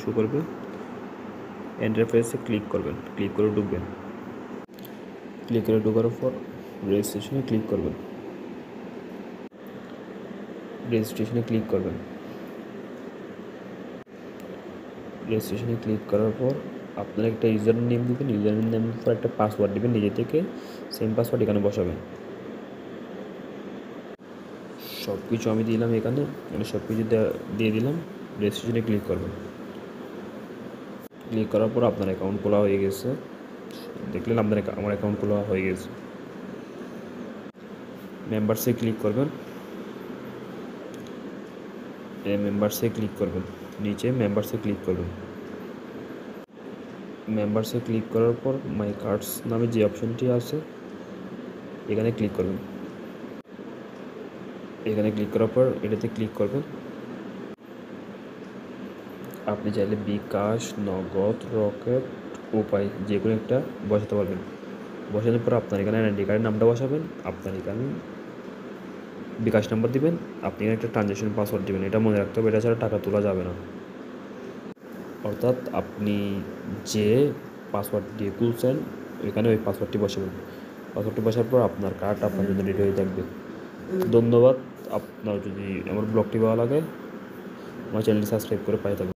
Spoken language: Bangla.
শো করবে, ইন্টারফেসে ক্লিক করবেন, ক্লিক করে ঢুকবেন। ক্লিক করে ঢোকার পর রেজিস্ট্রেশনে ক্লিক করবেন, রেজিস্ট্রেশনে ক্লিক করবেন। রেজিস্ট্রেশনে ক্লিক করার পর আপনার একটা ইউজার নেম দেবেন, ইউজার নেমের পর একটা পাসওয়ার্ড দেবেন, নিজে থেকে সেম পাসওয়ার্ড এখানে বসাবেন। সব কিছু আমি দিলাম, এখানে সব কিছু দিয়ে দিলাম। রেজিস্ট্রেশনে ক্লিক করবেন। ক্লিক করার পর আপনার অ্যাকাউন্ট খোলা হয়ে গেছে, দেখলেন আমার অ্যাকাউন্ট খোলা হয়ে গেছে। মেম্বারসে ক্লিক করবেন, মেম্বারসে ক্লিক করবেন, নিচে মেম্বারসে ক্লিক করবেন। মেম্বারসে ক্লিক করার পর মাই কার্ডস নামে যে অপশনটি আছে এখানে ক্লিক করবেন। এখানে ক্লিক করার পর এটাতে ক্লিক করবেন। আপনি চাইলে বিকাশ, নগদ, রকেট, উপায় যে কোনো একটা বসাতে পারবেন। বসানোর পর আপনার এখানে আইডি কার্ডের নামটা বসাবেন, আপনার এখানে বিকাশ নাম্বার দিবেন, আপনি এখানে একটা ট্রানজ্যাকশন পাসওয়ার্ড দিবেন। এটা মনে রাখতে হবে, এটা ছাড়া টাকা তোলা যাবে না। অর্থাৎ আপনি যে পাসওয়ার্ড দিয়ে খুলছেন এখানে ওই পাসওয়ার্ডটি বসাবেন। পাসওয়ার্ডটি বসার পর আপনার কার্ড আপনার জন্য রেডি হয়ে থাকবে। ধন্যবাদ। আপনার যদি আমার ব্লগটি ভালো লাগে আমার চ্যানেলটি সাবস্ক্রাইব করে পাই থাকবেন।